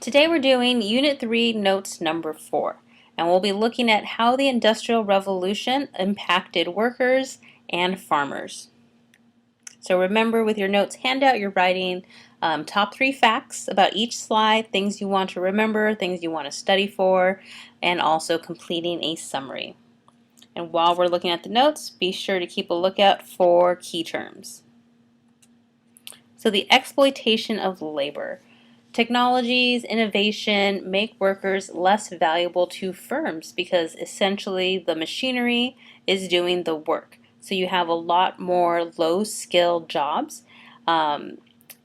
Today we're doing Unit 3, Notes number 4, and we'll be looking at how the Industrial Revolution impacted workers and farmers. So remember, with your notes handout, you're writing top 3 facts about each slide, things you want to remember, things you want to study for, and also completing a summary. And while we're looking at the notes, be sure to keep a lookout for key terms. So the exploitation of labor. Technologies, innovation make workers less valuable to firms because essentially the machinery is doing the work. So you have a lot more low-skilled jobs, and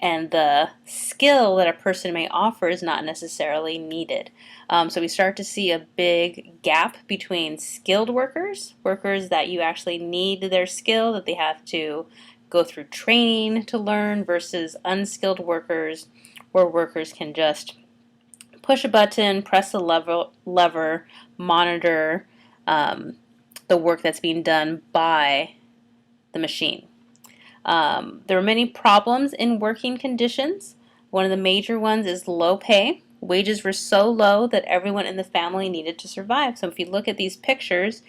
the skill that a person may offer is not necessarily needed. So we start to see a big gap between skilled workers, workers that you actually need their skill, that they have to go through training to learn, versus unskilled workers, where workers can just push a button, press a lever, monitor the work that's being done by the machine. There are many problems in working conditions. One of the major ones is low pay. Wages were so low that everyone in the family needed to survive. So if you look at these pictures,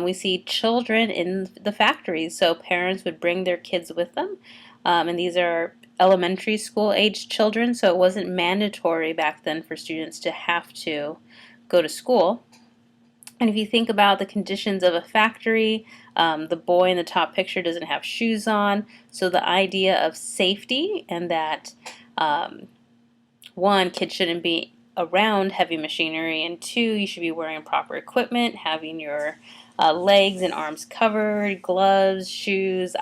we see children in the factories. So parents would bring their kids with them. And these are elementary school age children, so it wasn't mandatory back then for students to have to go to school. And if you think about the conditions of a factory, the boy in the top picture doesn't have shoes on. So the idea of safety, and that one, kids shouldn't be around heavy machinery, and two, you should be wearing proper equipment, having your legs and arms covered, gloves, shoes,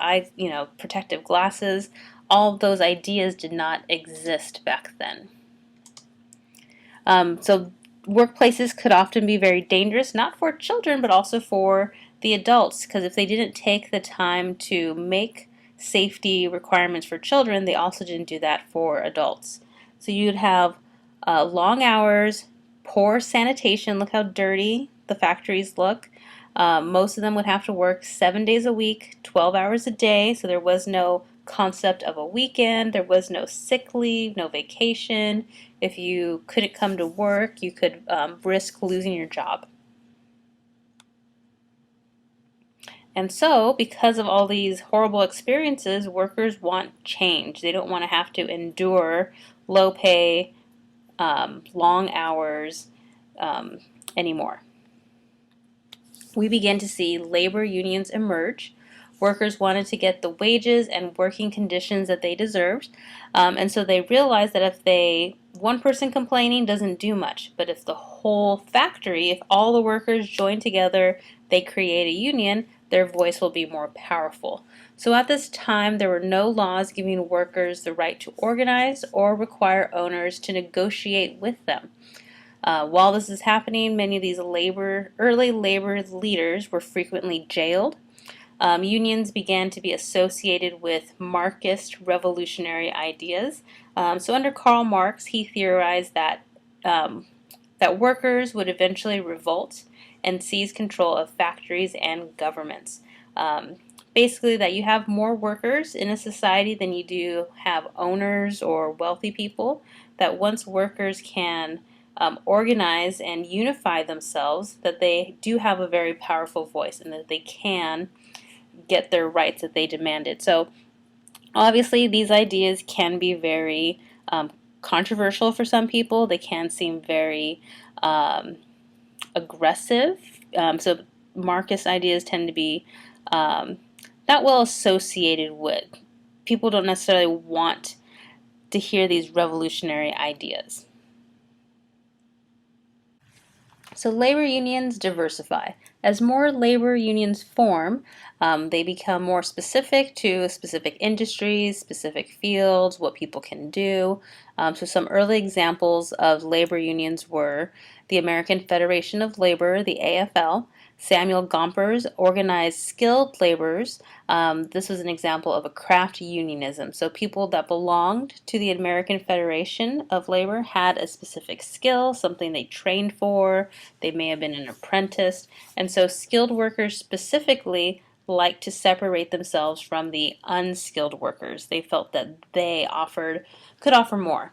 protective glasses. All of those ideas did not exist back then. So workplaces could often be very dangerous, not for children, but also for the adults, because if they didn't take the time to make safety requirements for children, they also didn't do that for adults. So you'd have long hours, poor sanitation. Look how dirty the factories look. Most of them would have to work 7 days a week, 12 hours a day, so there was no concept of a weekend, there was no sick leave, no vacation. If you couldn't come to work, you could risk losing your job. And so, because of all these horrible experiences, workers want change. They don't want to have to endure low pay, long hours anymore. We began to see labor unions emerge. Workers wanted to get the wages and working conditions that they deserved, and so they realized that if one person complaining doesn't do much, but if the whole factory, if all the workers join together, they create a union, their voice will be more powerful. So at this time, there were no laws giving workers the right to organize or require owners to negotiate with them. While this is happening, many of these early labor leaders were frequently jailed. Unions began to be associated with Marxist revolutionary ideas. So under Karl Marx, he theorized that workers would eventually revolt and seize control of factories and governments. Basically, that you have more workers in a society than you do have owners or wealthy people. That once workers can organize and unify themselves, that they do have a very powerful voice, and that they can get their rights that they demanded. So obviously these ideas can be very controversial for some people. They can seem very aggressive. So Marxist ideas tend to be not well associated with. People don't necessarily want to hear these revolutionary ideas. So labor unions diversify. As more labor unions form, they become more specific to specific industries, specific fields, what people can do. So some early examples of labor unions were the American Federation of Labor, the AFL. Samuel Gompers organized skilled laborers. This was an example of a craft unionism. So people that belonged to the American Federation of Labor had a specific skill, something they trained for. They may have been an apprentice. And so skilled workers specifically like to separate themselves from the unskilled workers. They felt that they could offer more.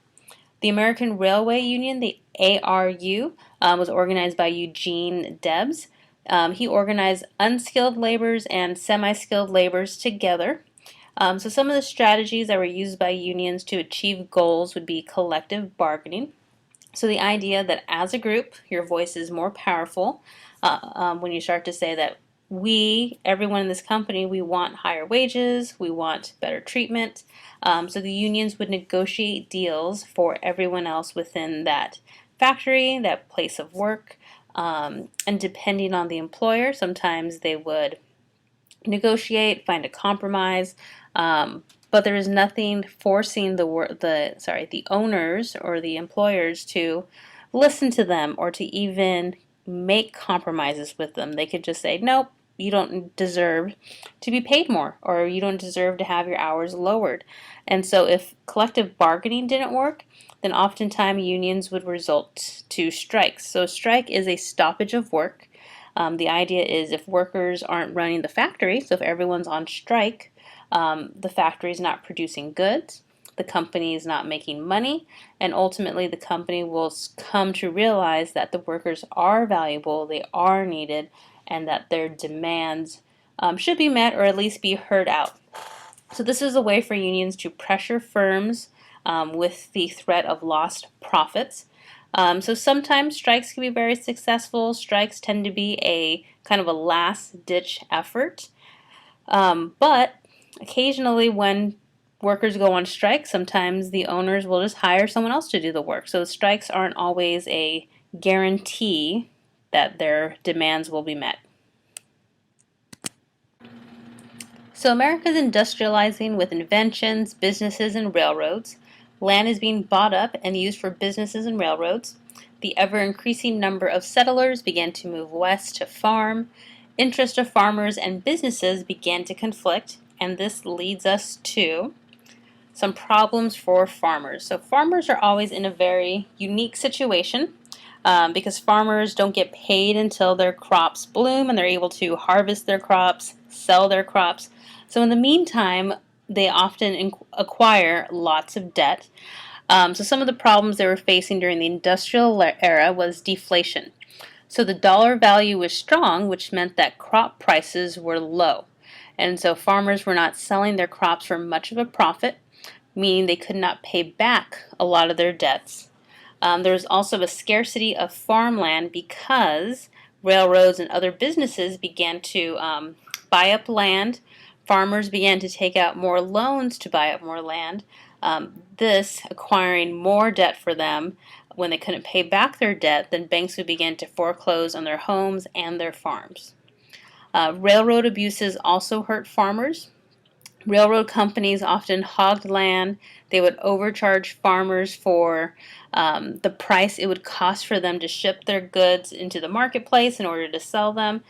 The American Railway Union, the ARU, was organized by Eugene Debs. He organized unskilled laborers and semi-skilled laborers together. So some of the strategies that were used by unions to achieve goals would be collective bargaining. So the idea that as a group, your voice is more powerful when you start to say that everyone in this company, we want higher wages, we want better treatment. So the unions would negotiate deals for everyone else within that factory, that place of work, and depending on the employer, sometimes they would negotiate, find a compromise, but there is nothing forcing the owners or the employers to listen to them or to even make compromises with them. They could just say, nope, you don't deserve to be paid more, or you don't deserve to have your hours lowered. And so if collective bargaining didn't work, then oftentimes unions would result to strikes. So a strike is a stoppage of work. The idea is if workers aren't running the factory, so if everyone's on strike, the factory is not producing goods, the company is not making money, and ultimately the company will come to realize that the workers are valuable, they are needed, and that their demands should be met or at least be heard out. So this is a way for unions to pressure firms with the threat of lost profits. So sometimes strikes can be very successful. Strikes tend to be a kind of a last-ditch effort. But occasionally when workers go on strike, sometimes the owners will just hire someone else to do the work. So strikes aren't always a guarantee that their demands will be met. So America is industrializing with inventions, businesses, and railroads. Land is being bought up and used for businesses and railroads. The ever-increasing number of settlers began to move west to farm. Interest of farmers and businesses began to conflict, and this leads us to some problems for farmers. So farmers are always in a very unique situation because farmers don't get paid until their crops bloom and they're able to harvest their crops, sell their crops. So in the meantime, they often acquire lots of debt. So some of the problems they were facing during the industrial era was deflation. So the dollar value was strong, which meant that crop prices were low. And so farmers were not selling their crops for much of a profit, meaning they could not pay back a lot of their debts. There was also a scarcity of farmland because railroads and other businesses began to buy up land. Farmers began to take out more loans to buy up more land, this acquiring more debt for them. When they couldn't pay back their debt, then banks would begin to foreclose on their homes and their farms. Railroad abuses also hurt farmers. Railroad companies often hogged land. They would overcharge farmers for the price it would cost for them to ship their goods into the marketplace in order to sell them.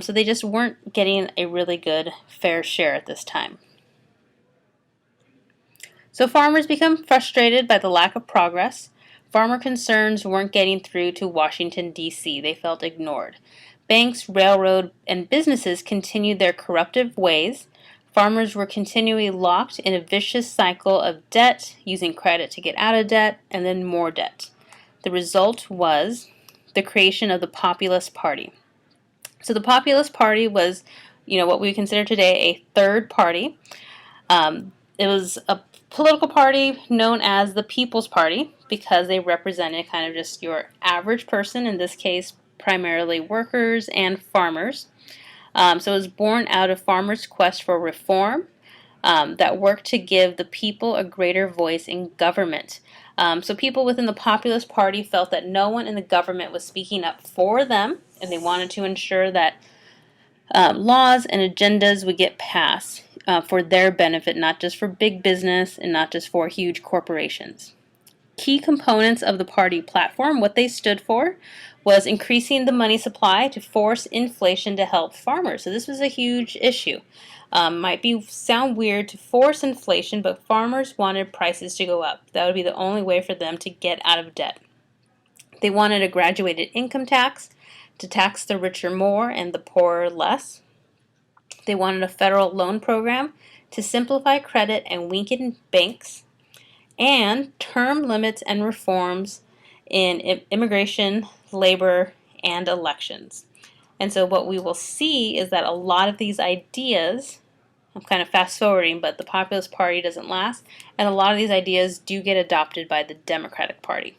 So they just weren't getting a really good fair share at this time. So farmers become frustrated by the lack of progress. Farmer concerns weren't getting through to Washington, D.C. They felt ignored. Banks, railroad, and businesses continued their corruptive ways. Farmers were continually locked in a vicious cycle of debt, using credit to get out of debt, and then more debt. The result was the creation of the Populist Party. So the Populist Party was, what we consider today a third party. It was a political party known as the People's Party because they represented kind of just your average person, in this case primarily workers and farmers. So it was born out of farmers' quest for reform that worked to give the people a greater voice in government. So people within the Populist Party felt that no one in the government was speaking up for them, and they wanted to ensure that laws and agendas would get passed for their benefit, not just for big business and not just for huge corporations. Key components of the party platform, what they stood for, was increasing the money supply to force inflation to help farmers. So this was a huge issue. Might sound weird to force inflation, but farmers wanted prices to go up. That would be the only way for them to get out of debt. They wanted a graduated income tax to tax the richer more and the poorer less. They wanted a federal loan program to simplify credit and weaken banks. and term limits and reforms in immigration, labor, and elections. And so what we will see is that a lot of these ideas, I'm kind of fast forwarding, but the Populist Party doesn't last, and a lot of these ideas do get adopted by the Democratic Party.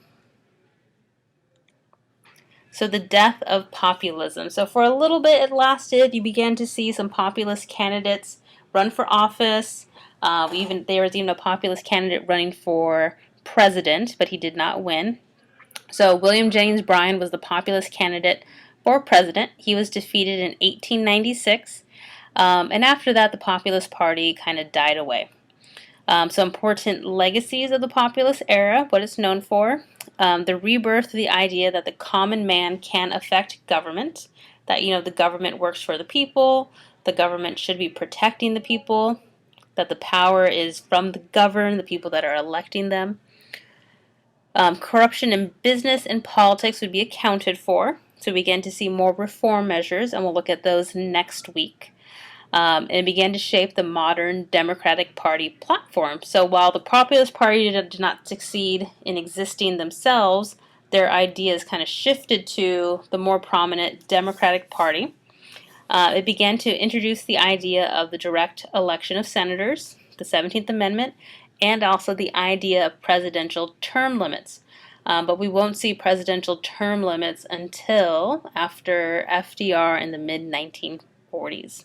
So the death of populism. So for a little bit it lasted. You began to see some populist candidates run for office. There was even a populist candidate running for president, but he did not win. So William Jennings Bryan was the populist candidate for president. He was defeated in 1896. And after that, the Populist Party kind of died away. Some important legacies of the populist era, what it's known for. The rebirth of the idea that the common man can affect government, that the government works for the people, the government should be protecting the people, that the power is from the governed, the people that are electing them. Corruption in business and politics would be accounted for, so we begin to see more reform measures, and we'll look at those next week. And it began to shape the modern Democratic Party platform. So while the Populist Party did not succeed in existing themselves, their ideas kind of shifted to the more prominent Democratic Party. It began to introduce the idea of the direct election of senators, the 17th Amendment, and also the idea of presidential term limits. But we won't see presidential term limits until after FDR in the mid-1940s.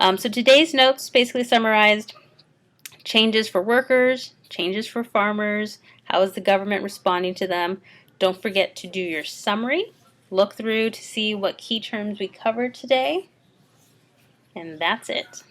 So today's notes basically summarized changes for workers, changes for farmers, how is the government responding to them. Don't forget to do your summary. Look through to see what key terms we covered today. And that's it.